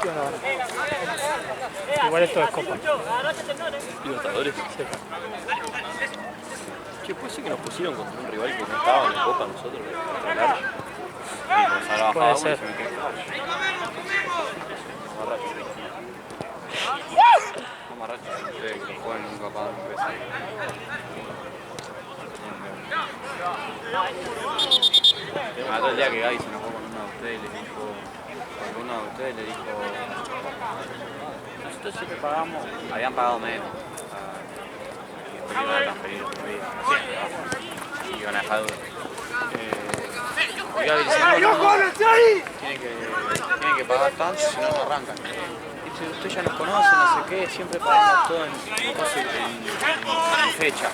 última la ganamos. Igual esto es Copa. ¿Libertadores? Sí. Che, puede ser que nos pusieron contra un rival que no estaba en la Copa nosotros, contra el Arch. Puede ser. Ustedes que juegan nunca pagan un peso. Me mató el día que Gaby se enojó con uno de ustedes y le dijo, nosotros siempre pagamos, habían pagado menos. Y después iban a transferir otro día. Y iban a dejar dudas. Y Gaby dice, tienen que pagar tanto, si no, no arrancan. Dice, usted ya nos conoce, no sé qué, siempre pagamos todo en fecha.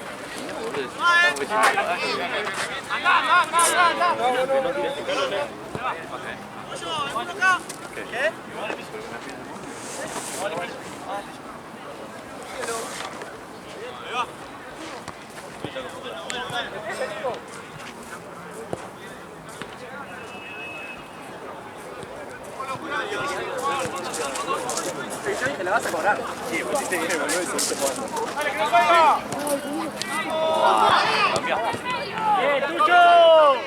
¿Qué? ¿Te la vas a cobrar? Sí, pues si te viene boludo y se te pone. ¡Dale, que no caiga! ¡Cambia! ¡Tucho!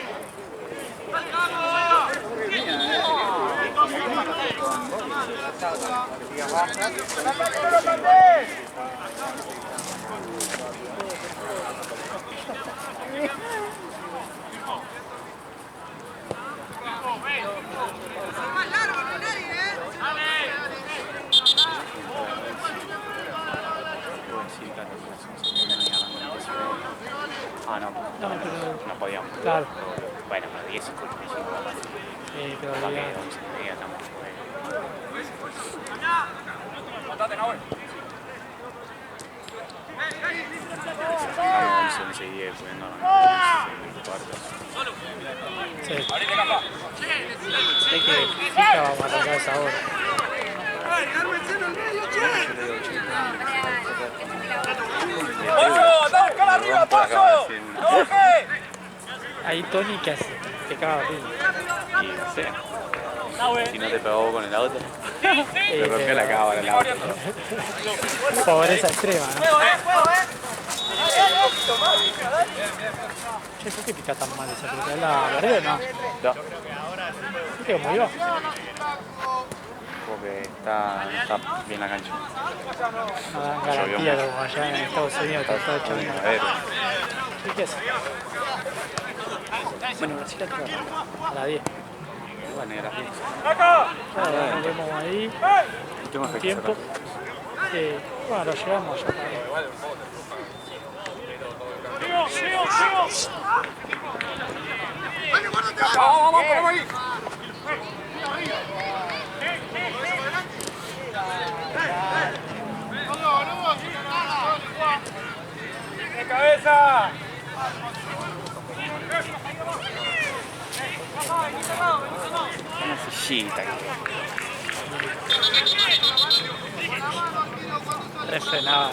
Ah, no, no podíamos. Claro. Bueno, pero 10 y 45. Pero Para que ya. 11:30 estamos. Matate, Nahuel. 11 y 10, poniendo cuartos. Sí. Hay que fija, vamos a arrancar esa hora. ¡Pollo! ¡Anda a buscar arriba, Pollo! Ahí Tony, ¿qué hace? Te caga a ti. Y no sé. Si no te pegó con el auto, te rompió la cámara el auto. Pobreza extrema, ¿no? Che, ¿por qué pica tan mal esa pelota? ¿Es la verde o no? No, ¿Viste cómo iba? porque está bien la cancha. No dan garantía como allá en Estados Unidos que está hecho bien. A ver, ¿Qué es? bueno, Brasil acá. A las 10. Bueno, era bien. Claro, nos vemos ahí. Tengo Un tiempo. Bueno, lo llevamos ya para ahí. ¡Vamos, vamos ahí! ¡De cabeza! Una sillita. Refrenado.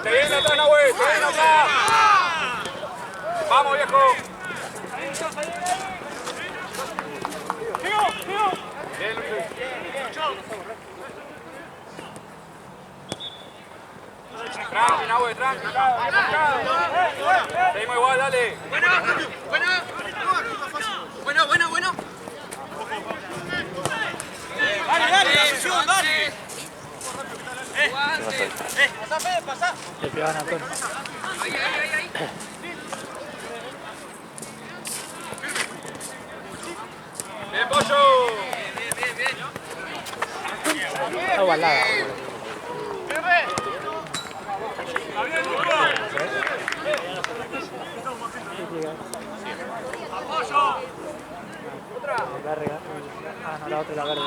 ¡Te viene atrás, Nahuel! ¡Te viene atrás! ¡Vamos, viejo! Bien, tranqui, Nahuel, tranqui. Seguimos igual, dale. Bueno. Dale. Pasá. Le pegaban a Tony. Bien, Pollo. Está igualada. Verga. Ah, no, la otra es la verde,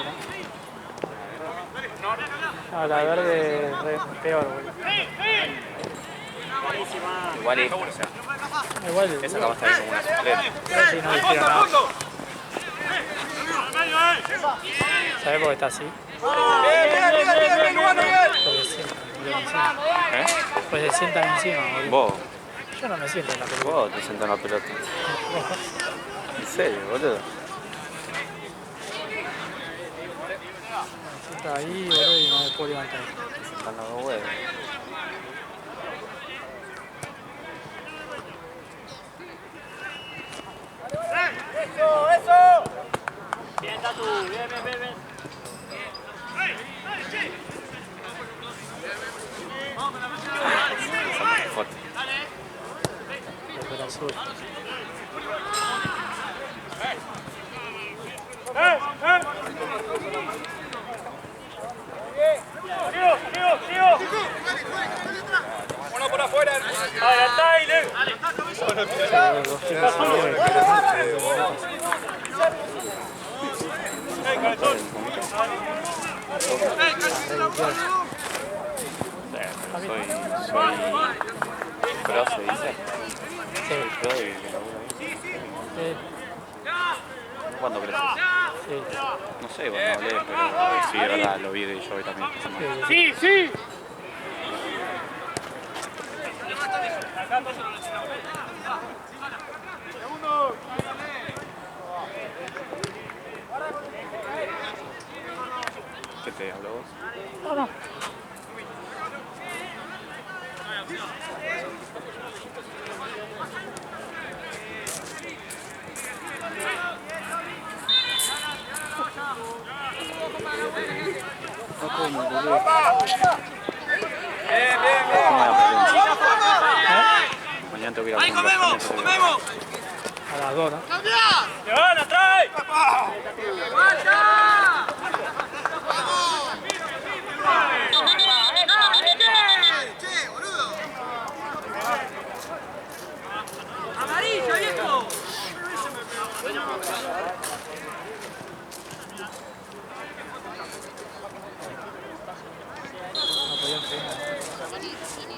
¿no? No, la verde es peor, boludo. Igual es, o sea, Igual. esa acaba de estar como una suplente. Sí, no dijeron nada. ¿Sabes por qué está así? Pues se sientan encima, boludo. Vos, Yo no me siento en la pelota. vos te sentas en la pelota. En serio, boludo. Me siento ahí, boludo, y no me puedo levantar. Te sentan los huevos. Bien, Tatu, bien. Fuerte. Desde el azul. Uno por afuera. Los chicos salieron. Soy pro, se dice. Sí, Pro y que laburo ahí. sí, ¿Cuándo creces? sí. No sé, bueno, no hablé, pero sí, es verdad, lo vi de yo hoy también. Sí. ¿Qué te habló vos? No. Mañana tengo que ir a comer. A las 2, ¿no? ¡Amarillo, viejo! No podían seguir.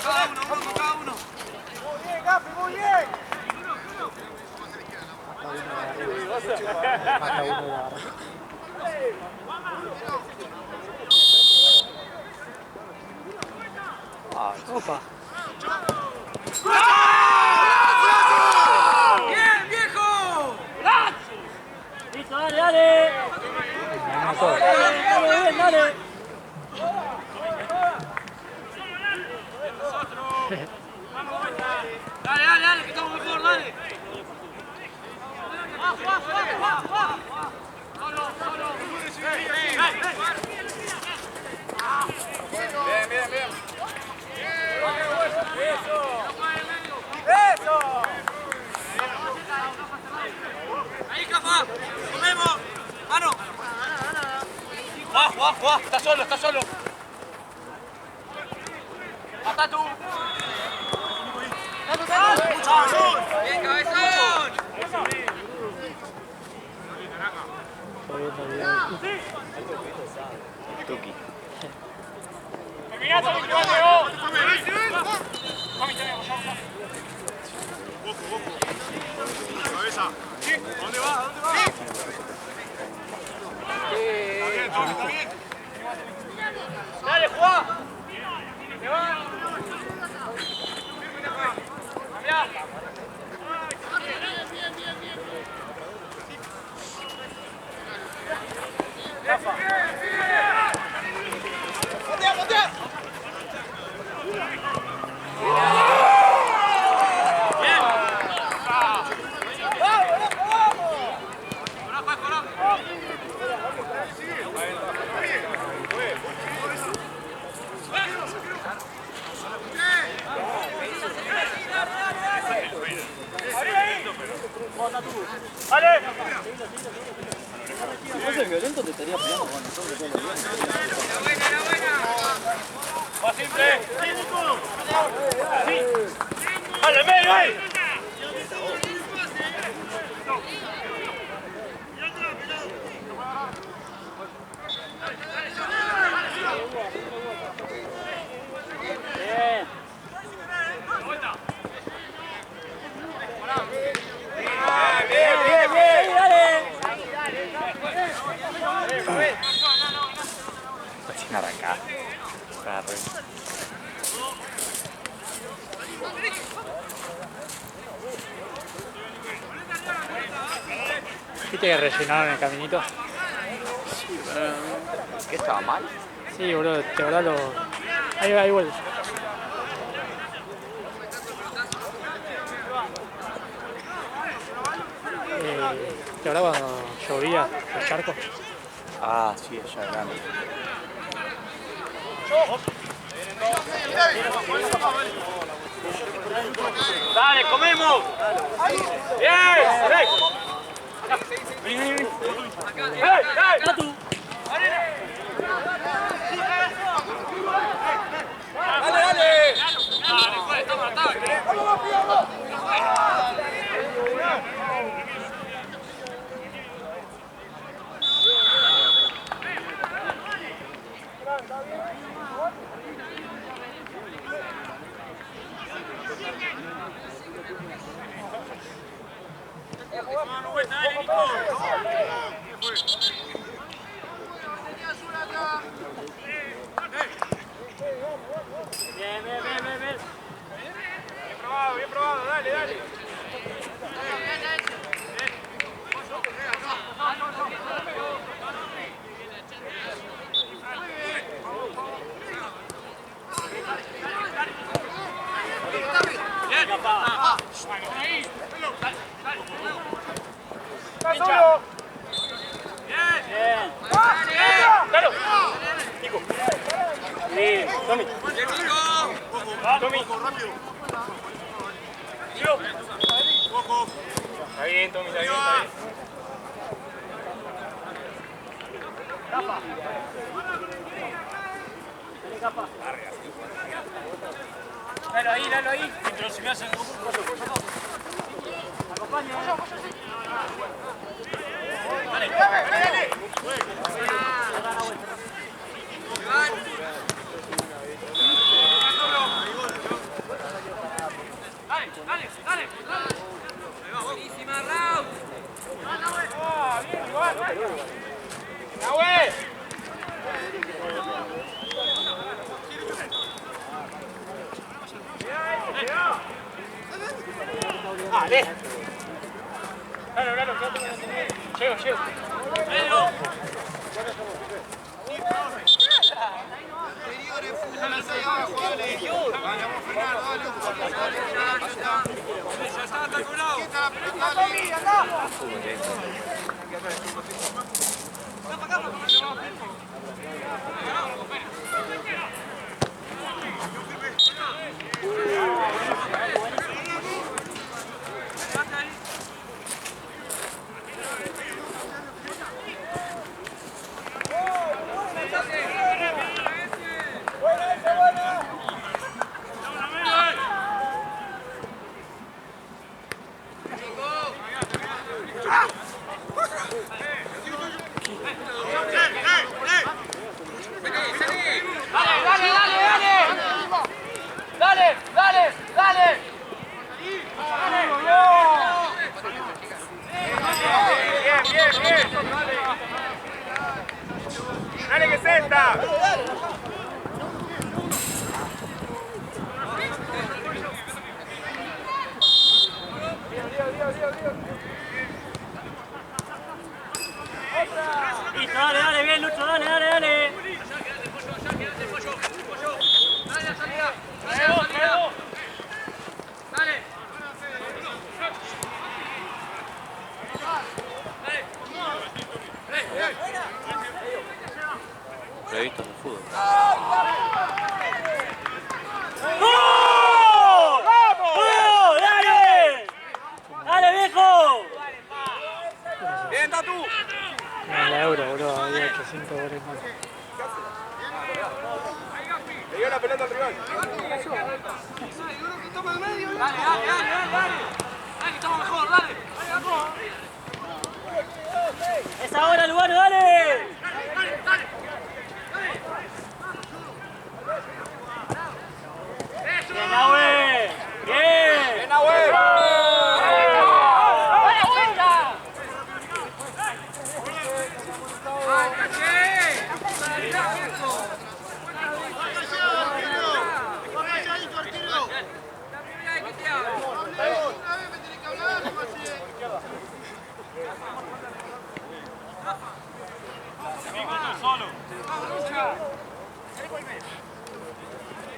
Cada uno. Muy bien. Hasta uno de la Opa. ¡Bien, viejo! Listo, dale. Dale. Dale, que estamos mejor, dale. Bien. Eso. Ahí, Cafa. Comemos. Mano. Juá. Está solo. Hasta tú. Bien, cabezón. Estoy viendo el video. Tuki. ¿Dónde va? Está bien. Dale, Juan. ¿Te va? Cambiá. ¡Botea! ¡Vale! Si fuese violento te estaría peleando con nosotros todos los días. ¡Va simple! ¡Sí! ¡Dale, medio ahí! Recién arrancada. ¿Viste que rellenaron el caminito? ¿Qué estaba mal? Sí, boludo, de verdad lo... Ahí vuelve. ¿Te verdad cuando llovía los charcos? Ah, sí, allá grande. ¡Dale, comemos! ¡Bien! ¡Vení, vení! ¡Hey, hey! ¡Dale, dale! ¡Dale, estamos en ataque! Bien probado, dale, dale. ¡Está solo! ¡Bien! ¡Bien! ¡Claro! Nico. Bien, Tommy. Tommy. Rápido. Está bien, Tommy, está bien, está bien. Capa. Capa. Dale ahí, dale ahí. Pero si me hacen acompaña. Dale, dale. Dale, dale. Buenísima, Raúl. ¡Ah, bien, igual! ¡Nahuel! ¡Dale! Claro, llego. ¡Medio! Ya está calculado. ¡Dale! Bien. Dale que se está. Listo, dale, bien, Lucho, dale. Dale la salida. Dale. Previstos de fútbol. ¡Vamos! ¡Dale! ¡Dale, viejo! Bien, Tatu. En la Euro, boludo, había 800 goles más. Le dio la pelota al rival. Es ahora, Lugano, dale. Bien, Nahue. Bien. ¡Bien, Nahue! ¡Vaya vuelta!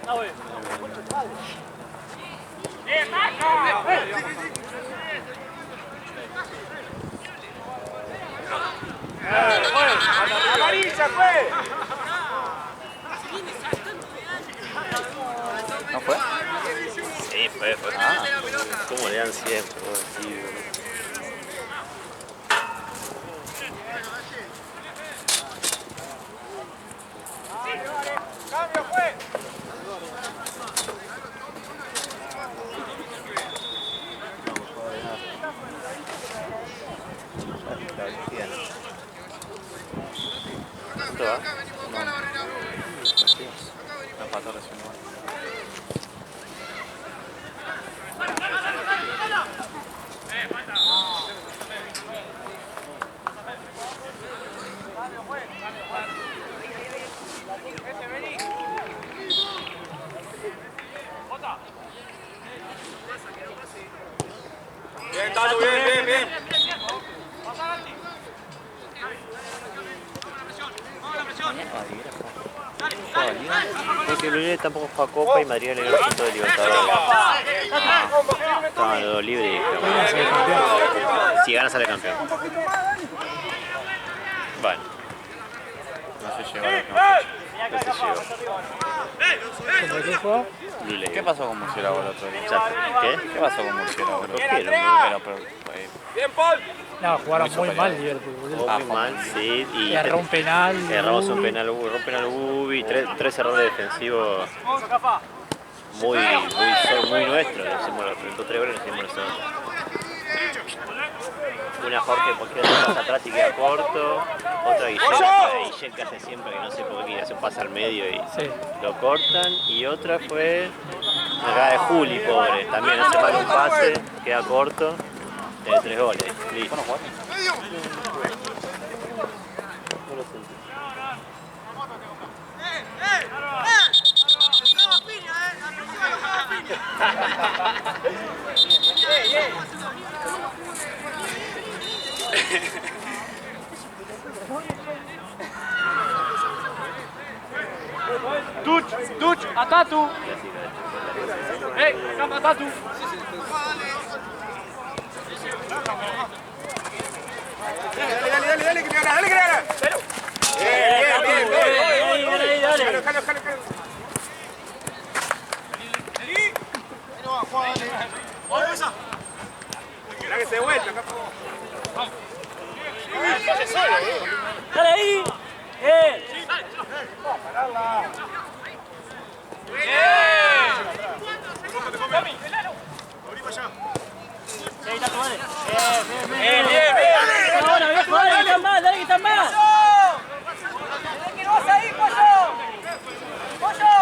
Nahue. ¡Bien, Maca! ¡Amarilla, fue! ¿No fue? Sí, fue. Ah. ¿Cómo le dan siempre? Sí, boludo. ¡Cambio, fue! ¿Esto va? No empató recién. Bien, Tatu, bien, bien. Porque Lulé tampoco fue a Copa y Madrid le dio el punto de Libertadores. Estaban los dos libres y dijeron, si gana sale campeón. Bueno, No se llegó a la no se llegó. ¿Contra quién juega? Lulé. ¿Qué pasó con Murciélago el otro día? ¿Qué? ¿Qué pasó con Murciélago? ¿Por qué? Lo Pero, Bien, Paul. No, jugaron Muy muy superior. mal Liverpool, boludo. jugó muy mal, sí. Y Erró un penal. erramos un penal, rompen al Ubi, tres errores defensivos muy nuestros. Nos enfrentó 3 goles y nos hicimos nosotros. Una Jorge porque pasa atrás y queda corto, otra Guillén que hace siempre, que no sé por qué hace un pase al medio y Sí. lo cortan, y otra fue la jugada de Juli, pobre, también hace mal un pase, queda corto, 3 goles, listo. No lo sentí. Duch, a Tatu. Capa, Tatu. Dale, que te gana, dale, que te gana. Bien. Jalo. Mirá que se vuelta, Capa. Dale ahí. Bien. Ahí está tu madre. Bien. Ahora, viejo, dale que están más, dale que están más. ¡Que no vas ahí, Pollo! ¡Pollo!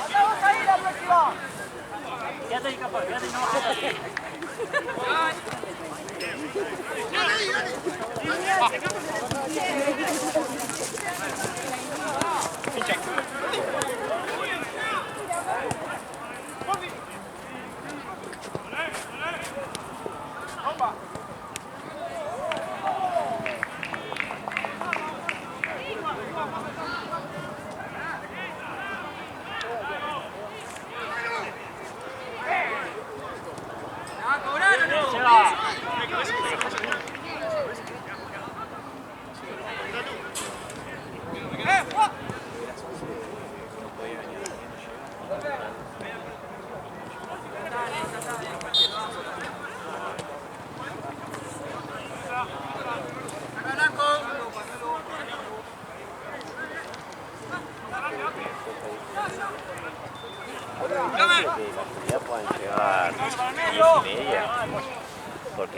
¡Anda vos ahí la próxima! Quédate ahí, capaz, quédate ahí, no bajes.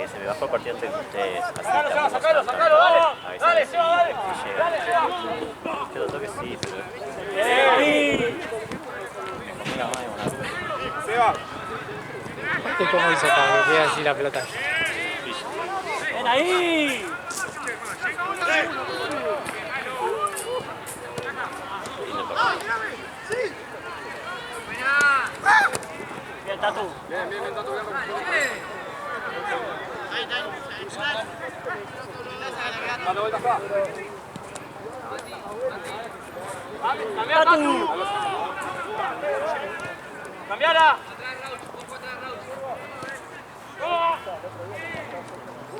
que se me bajó el partido antes que ustedes. Así Sacalo, tampoco sacalo, están sacalo, tan- dale. a veces Dale, sí, Seba, dale. no llega. Dale, Seba. Que lo toque sí, pero Ahí. me complica más de una. Seba. ¿Viste cómo hizo para que quede así la pelota? Ven ahí. Bien, Tatu. Dale vuelta acá. Tatu. Cambiala.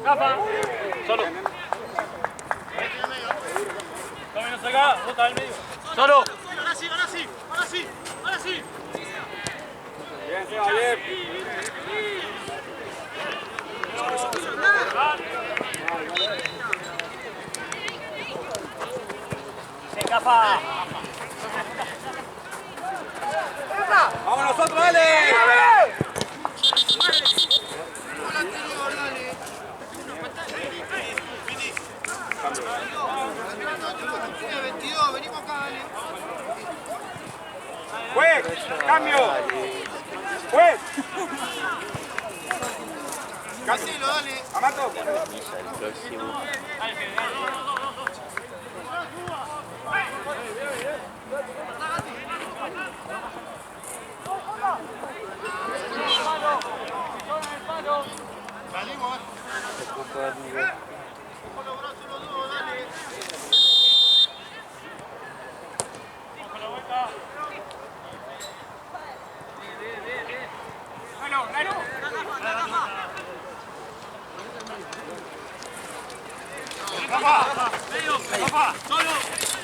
Rafa. Solo. Camino acá, bota al medio. Solo. Bien, Seba, bien. Se escapa. Vamos nosotros, dale. Juez, cambio. Juez. Casilo, dale. Amato. Misa el próximo.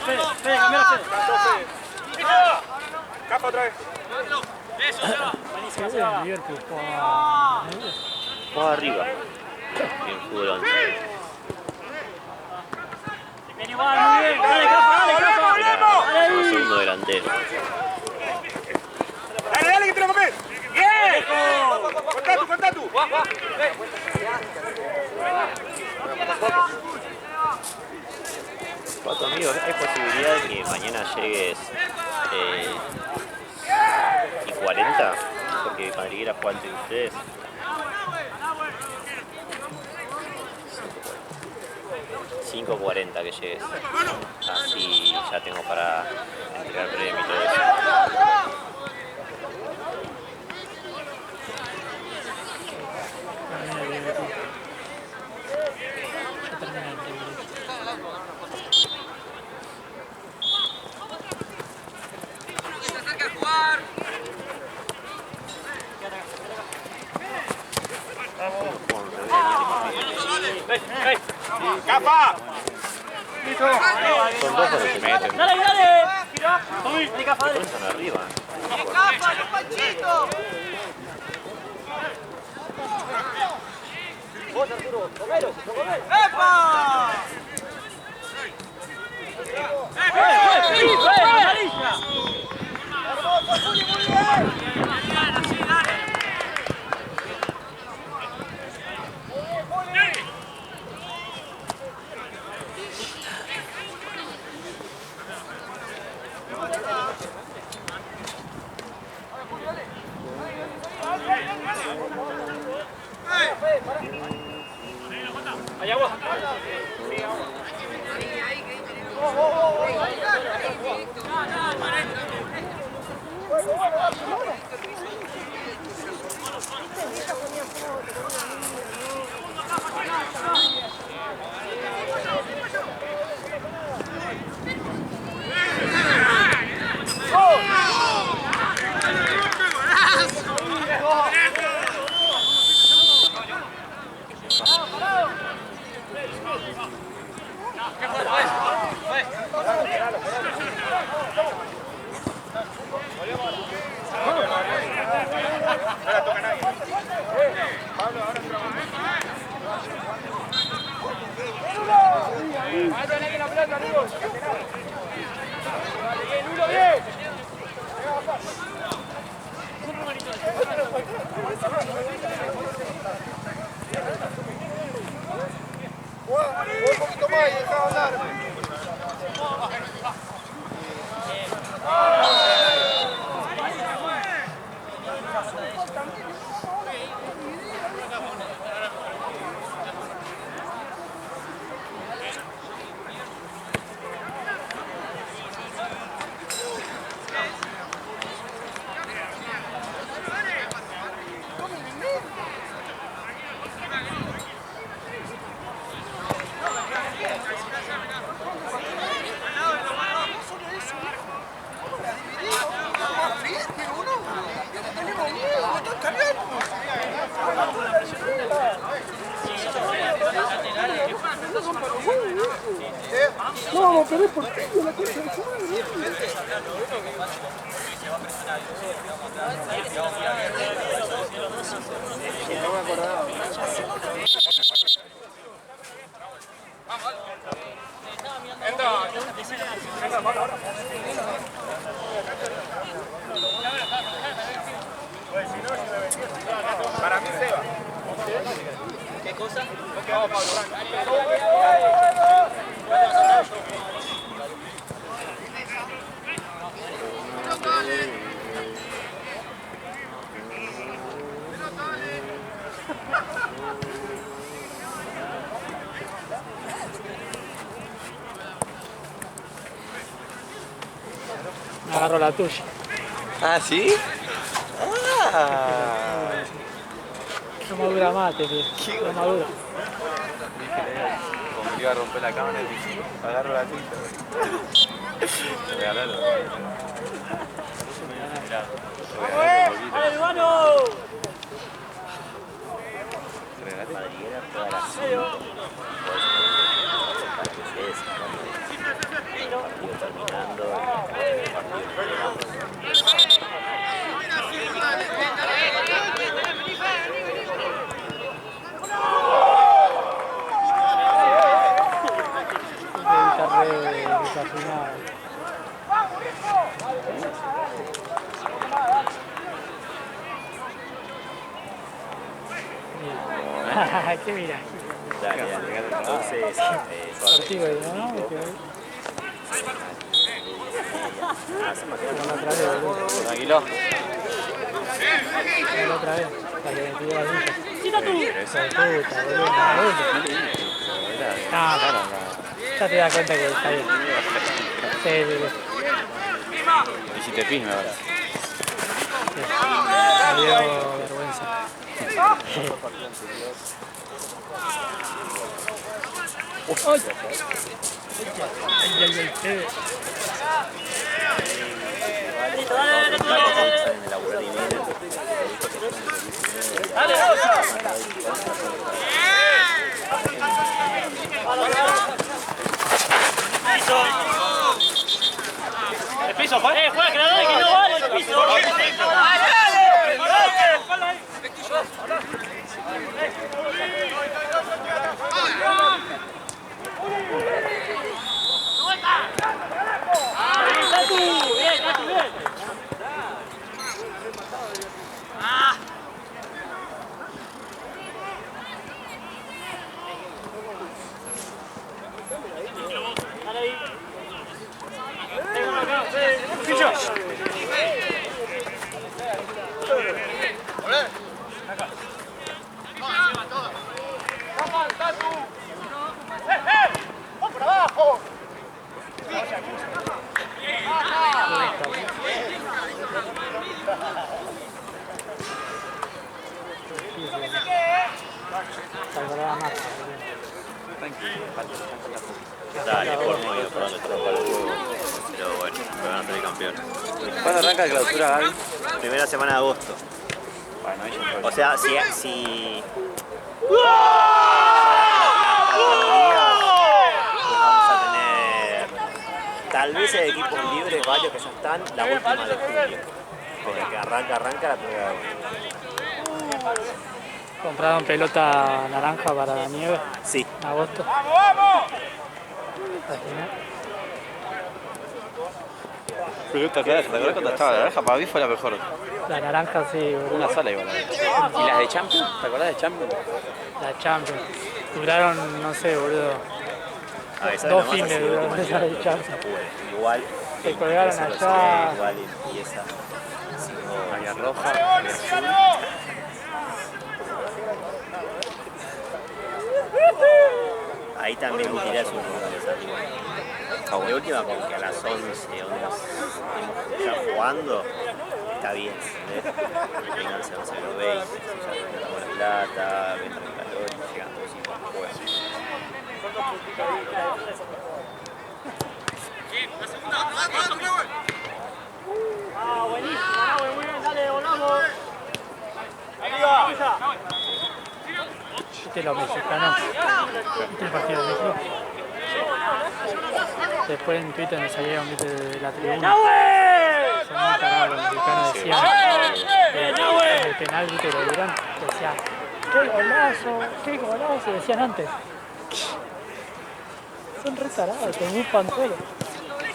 Fede, Fede, cambiala, Fede. Capa otra vez. Buenísima, El Seba. Liverpool jugaba. Jugaba arriba. En fútbol 11. Bien igual, muy bien. Dale, Cafa, dale, Cafa. Era Dale como ahí. segundo delantero. Dale, dale, que te lo comes. Bien. Contá tú. Pato, amigo, ¿hay posibilidad de que mañana llegues y 40? Porque Madriguera fue antes de ustedes. 5:40 que llegues. Así ya tengo para entregar premio y todo eso. Termina el Liverpool. Ya termina el Liverpool. Capa. Son dos cuando se meten. Dale, dale. Dale, Cafa, dale. Están arriba. Escapa, no Panchito. ¡Epa! Amarilla. Hermoso, Juli, muy bien. Allá vos. Un poquito más y dejá hablar. No, vamos a perder por ti, la cosa de su no me acordaba. Para mí se va. ¿Qué cosa? No quedamos Pablo Agarro la tuya. Ah, ¿sí? Ah. No madura mate, tío. No madura. Como que iba a romper la cámara y dije, agarro la tuya. Regalalo. ¡Dale, hermano! Madriguera toda la serie. Partido terminando. ¿Qué mira? Dale, entonces, Partido, ¿no? Tranquilo. La otra vez, la que me pidió la villa. ¡Quita tú! Ya te das cuenta que está bien. Sí. Y si te pis, me ahora. Me dio vergüenza. Listo, dale. El piso, juega, que no vale el piso. ¡por abajo! Dale, por medio, por donde está para el juego. Pero bueno, me van a salir campeón. ¿Cuándo arranca la clausura, Gaby? Primera semana de agosto. Bueno, ahí ya O sea, si vamos a tener tal vez hay equipos libres, varios que ya están, la última de julio. Desde que arranca la primera de agosto. ¿Compraron pelota naranja para la nieve Sí. en agosto? Pelota clara, ¿te acuerdas cuando estaba la naranja? Para mí fue la mejor. La naranja sí, boludo. Una sola igual. ¿Y las de Champions? ¿Te acordás de Champions? La Champions. Duraron, no sé, boludo. Esa Dos nomás ha fines sido duraron como esa de Chelsea. no pude. Igual. Se colgaron empieza, no sé, allá. igual empieza. Había roja, había azul. Ahí también tiré sus números, amigo. De última, como que a las 11 estemos ya jugando, está bien, ¿entendés? Venganse 11 los 20, ya ganamos la plata, vendrán el calor y llegan todos sin juegos. Buenísimo, muy bien, dale, volvamos. ¿Viste los mexicanos? ¿Viste el partido de México? Después en Twitter me salieron, viste, de la tribuna. Son muy tarados los mexicanos, decían el penal, viste, lo dieron, decían qué golazo, decían antes. Son re tarados, te bupan todo.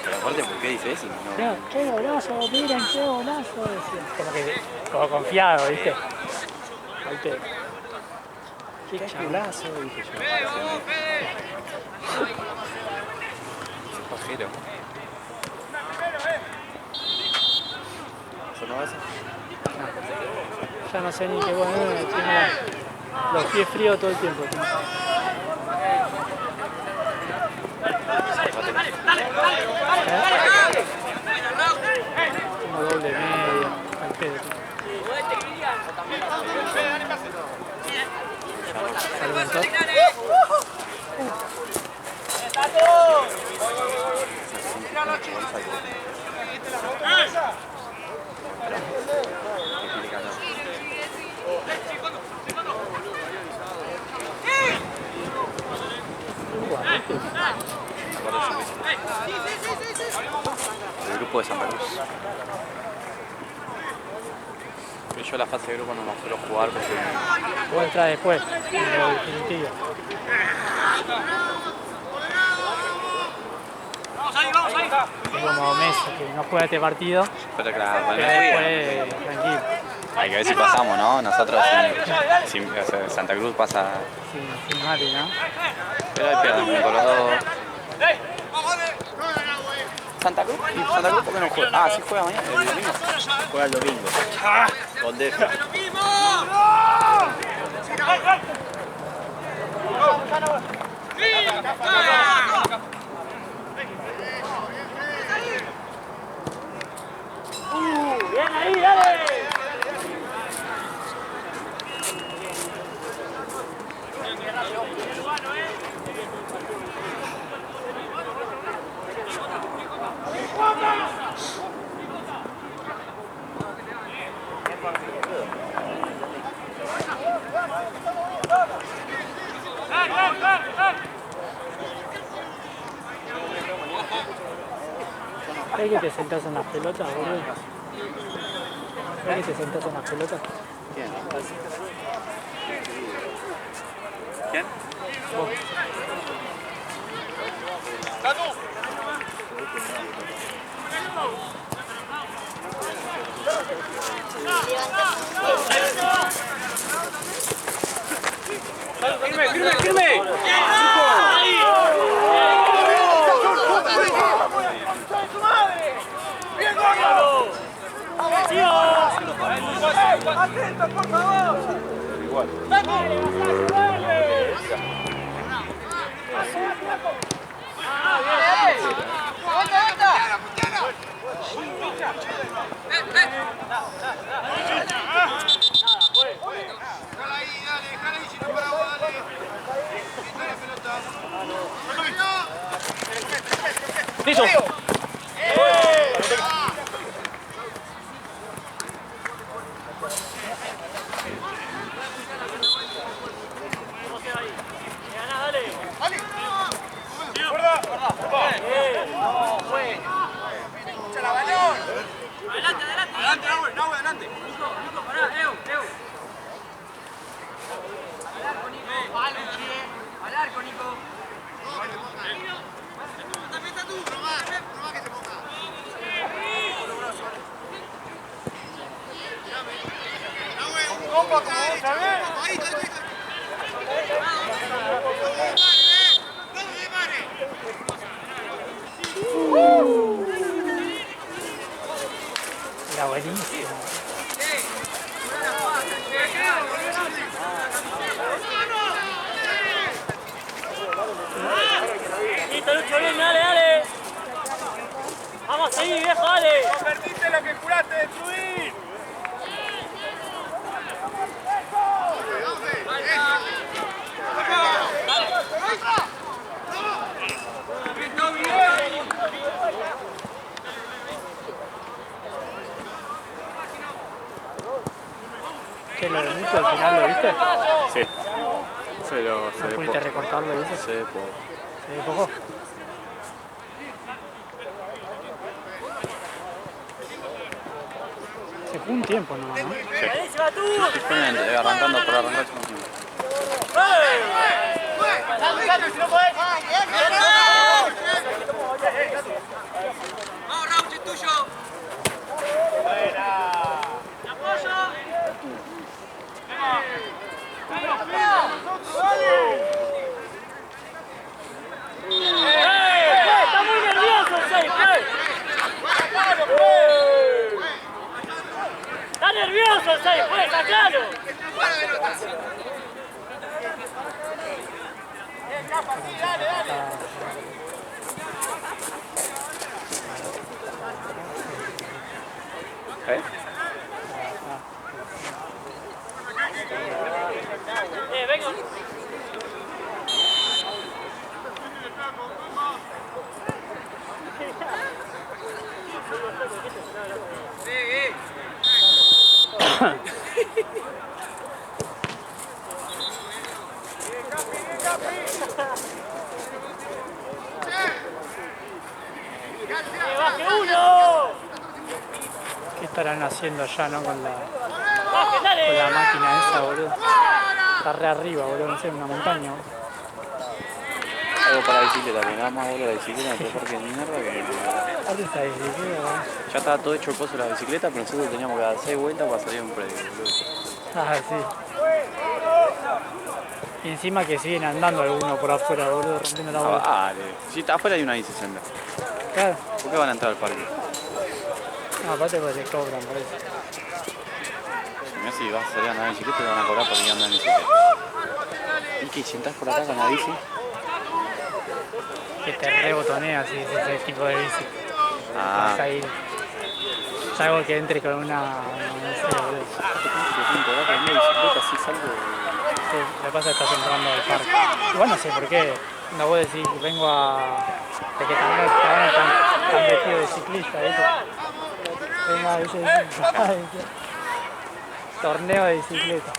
Pero aparte, ¿por qué dice eso? No. Qué golazo, miren qué golazo, decían. Como confiado, viste. ¿Viste? Qué chulazo, dije yo. Pajero. ¿Eso no va a ser? Ya no sé ni qué bueno, tengo los pies fríos todo el tiempo. Tengo. Tengo doble media, al pedo. ¿Salventó? El grupo de Santa Cruz. Pero yo la fase de grupo no me suelo jugar porque Vos entras después, en lo definitivo. Es como Messi, que no juega este partido, pero claro, pero después tranquilo, hay que ver si pasamos, ¿no? Nosotros o sea, Santa Cruz pasa. sin mate, ¿no? Pero ahí pierden con los dos. ¿Santa Cruz? ¿Y Santa Cruz por qué no juega? Ah, sí juega mañana, el domingo. Juega el domingo. Con Deja. Bien ahí, dale. ¿Ves que te sentás en las pelotas, boludo? ¿Ves que te sentás en las pelotas? ¿Quién? ¿Quién? Vos. ¡Firme, firme, firme! ¡Atento, por favor! Igual. ¡Listo! está Lucho, bien, dale, dale. Vamos a seguir, viejo, dale. No perdiste lo que juraste destruir. ¿Qué lo de Nico al final lo viste? Sí. Pero ¿No pudiste recortarlo y eso? Se ve poco. ¿Se ve poco? Se fue un tiempo nomás, ¿no? Buenísima tú. Sí, fue arrancando por arrancar. Vamos, Rauch, es tuyo. Está muy nervioso el 6, Está nervioso el 6, está claro. ¿Eh? Venga. ¡Baje uno! ¿Qué estarán haciendo allá, no? Con ¡Baje, dale! la máquina esa, boludo. Está re arriba, boludo, no sé, una montaña, boludo. Algo para bicicleta, que nada más bola la bicicleta, no parque de mierda que... Aparte esta bicicleta, boludo. Ya estaba todo hecho el pozo de la bicicleta, pero nosotros teníamos que dar 6 vueltas para salir a un predio, boludo. Ah, sí. Y encima que siguen andando algunos por afuera, boludo, rompiendo la bola. Ah, vale. Si está afuera hay una I-60. Claro. ¿Por qué van a entrar al parque? No, aparte porque le cobran por eso. Mirá, si vas a salir a andar en bicicleta te van a cobrar por ir a andar en bicicleta. ¿Y que si entras por acá con la bici? Que te rebotonea así, ese tipo de bici. Ah. Vas a ir. Salvo que entre con una. No sé, boludo. Sí, lo que pasa es que estás entrando al parque. Igual no sé por qué. No vos decís, vengo a. De que también están vestidos de ciclista, ¿viste? Venga, ¿viste? Torneo de bicicleta.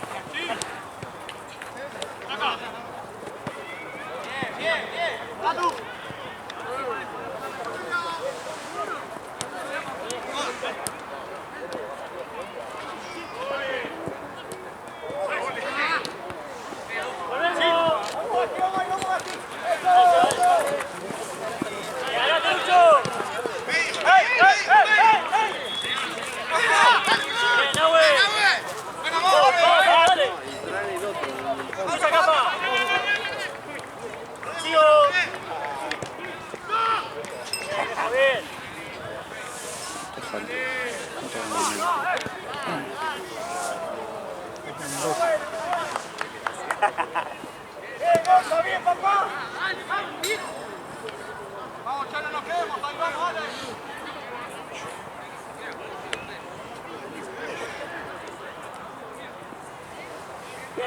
Bien, papá. Vamos, ya no nos quedemos, ahí vamos, dale.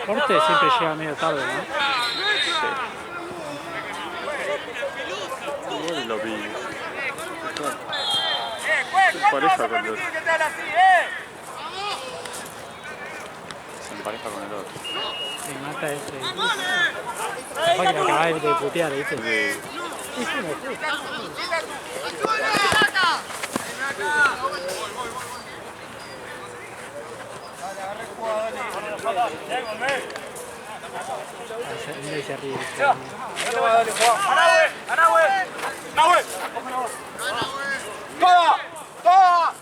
Corte siempre llega medio tarde, ¿no? Igual lo vi. ¿Cuándo vas a permitir que te haga así, Se empareja con el otro. Se mata ese. Capaz que lo acabás de putear, ¿viste? Sí, sí, me fui. Mira ese arriba. ¡Toda! ¡Toda!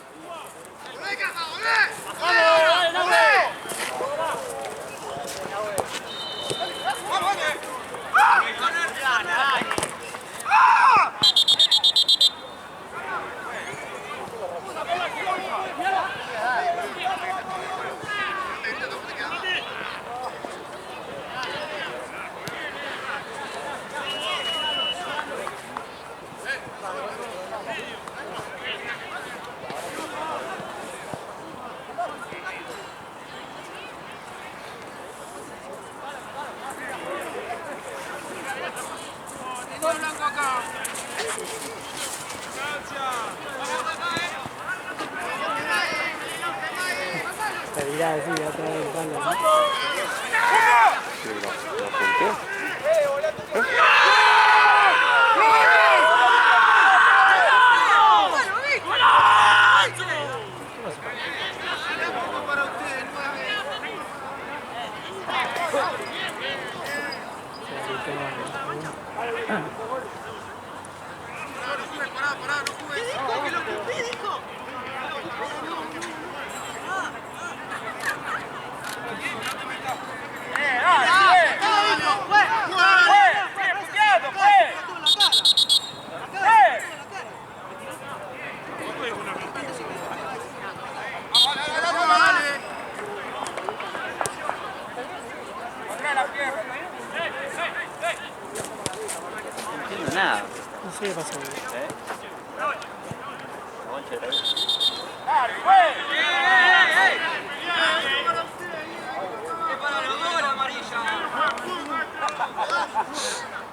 Te dirá decir otra vez el palo, ¿no? ¿Lo apunté? Nada. No sé qué pasó.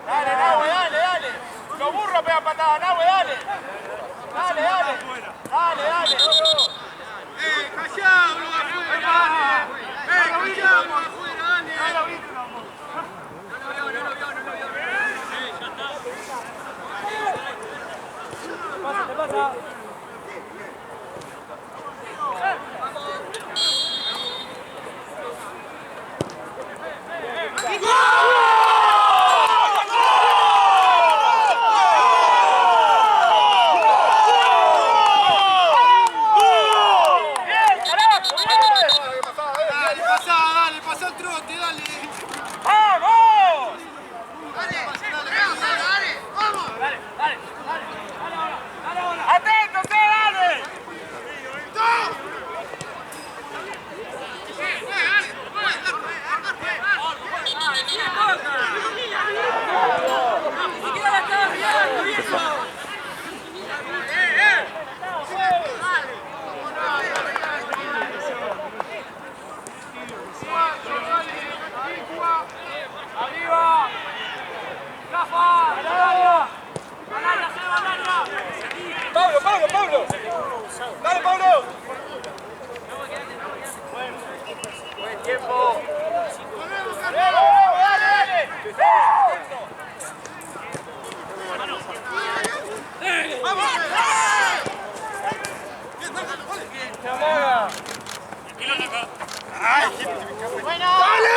Dale, Nahue, dale. Los burros pegan patada, Nahue, dale. Dale. Callao, lo afuera, dale. Callao, lo afuera, dale. ¿Qué pasa? Dale, pasa el trote, dale. ¡Vamos! Dale, vamos. ¡Atento, dale! ¡Arriba! ¡Rafa! ¡Pablo! ¡Dale, Pablo! Buen tiempo. ¡Dale! ¡Vamos! ¡Buena! ¡Dale!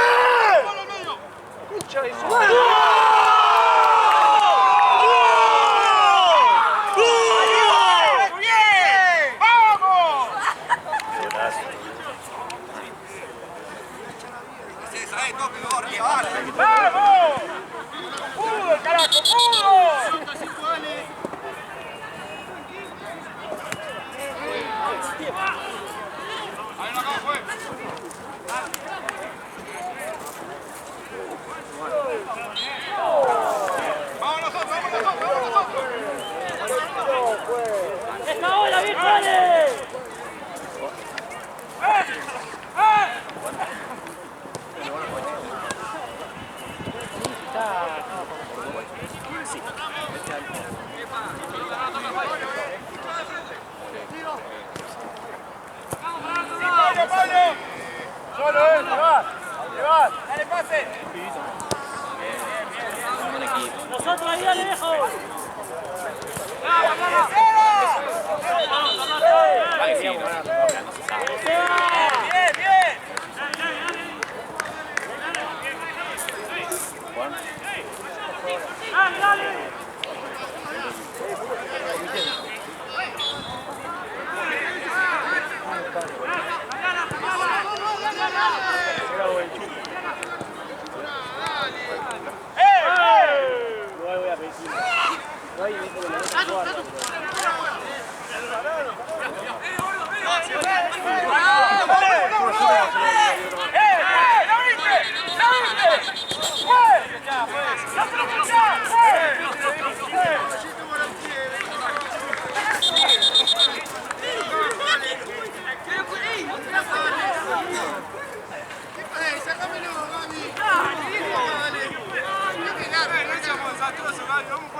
¡Vamos! ¡Pudo, carajo! ¡Pudo! Ahí no acabó, fue. ¡Vamos nosotros! ¡Es ahora, viejo, dale! ¡Pablo! ¡Solo él! ¡Llevar! ¡Dale, pase! ¡Nosotros ahí, dale, viejo! ¡Bien! ¡Dale! ¡Sácamelo, Gaby! ¡Dale! ¡No echamos desastroso, Gaby! ¡Vamos!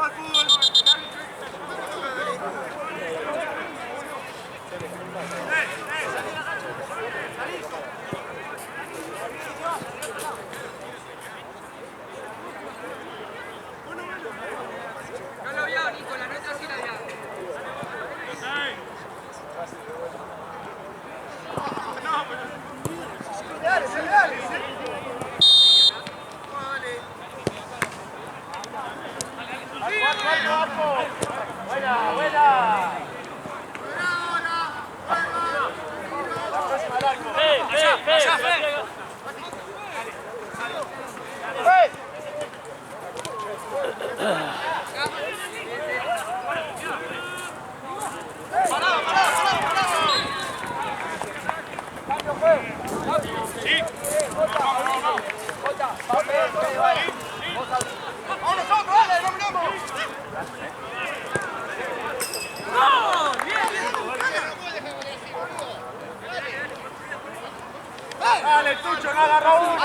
Dale, Tucho, no agarró uno.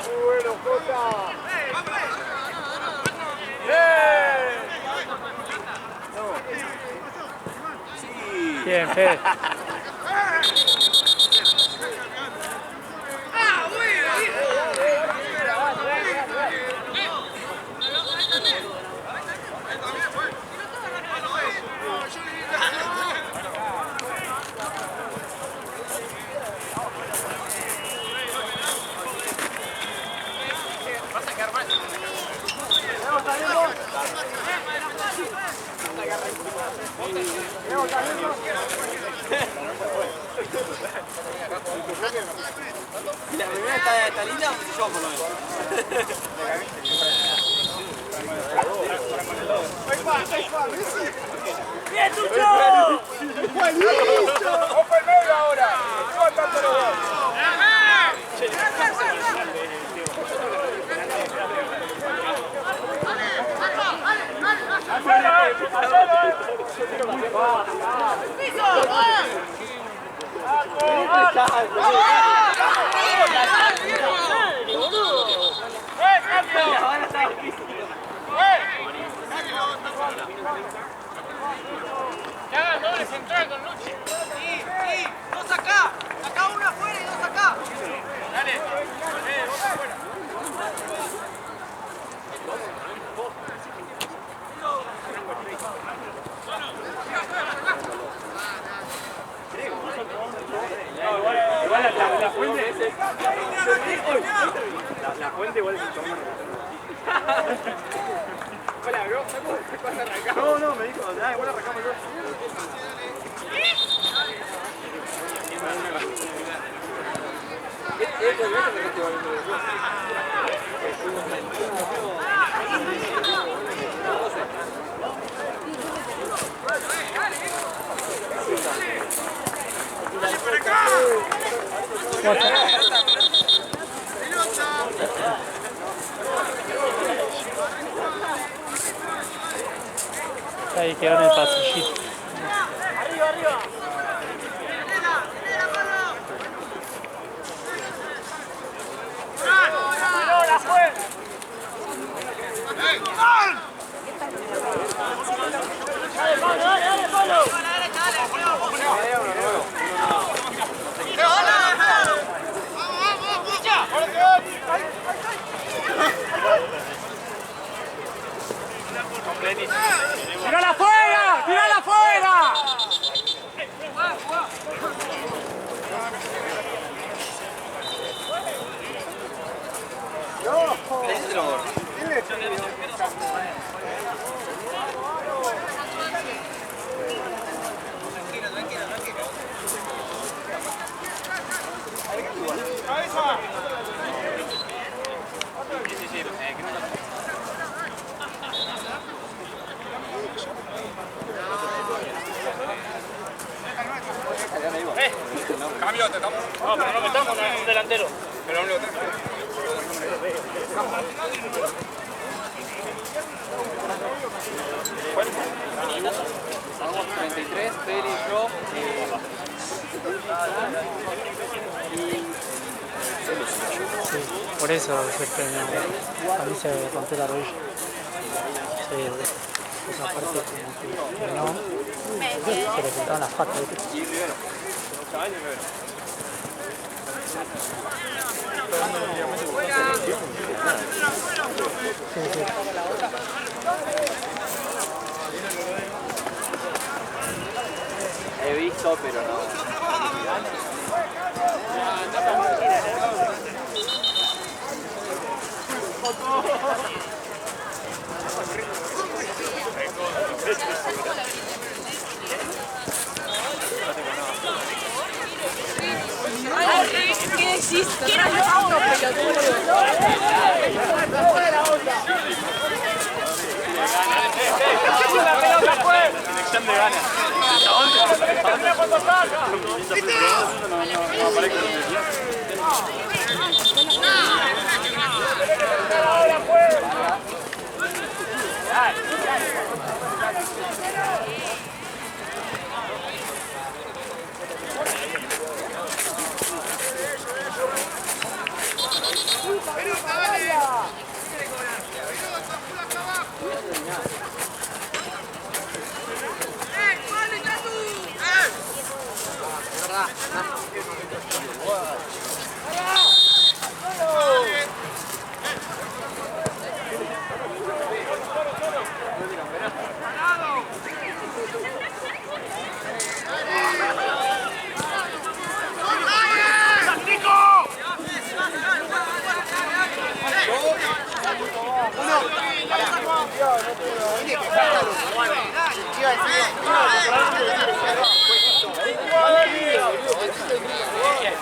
Muy bueno, Jota. Bien, Fede. La primera está linda, yo por lo menos. ¡Bien, Tucho! ¡Buenísimo! ¡Open medio ahora! ¡No tanto los dos! ¡Que hagan doble central con Luchi! ¡Sí, sí! ¡Dos acá! ¡Acá uno afuera y dos acá! ¡Dale! ¡Vos afuera! Igual la fuente. La fuente igual es un chorro. Hola, bro. ¿Cuándo arrancamos? No, me dijo, ya, igual arrancamos yo. Ahí quedó en el pasillito. ¡Arriba, arriba! ¡La fue! ¡Dale, Pablo! ¡Dale, Pablo! ¡Tírala afuera! ¡Tírala afuera! Cambio, te estamos. No, pero no metamos un delantero. delantero. Pero no lo tengo. Vamos 33, Peri, yo. Sí, por eso se frenó. A mí se rompió la rodilla. Sí, esa parte como que frenó. Se le juntaron las patas. ¿Viste? Y Rivero. Chaval y Rivero. Sí, sí. He visto, pero no. ¿Qué existe? ¿Qué era uno, pelotudo? ¡La pelota fue! Selección de ganas.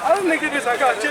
¿A dónde quieres sacar, che?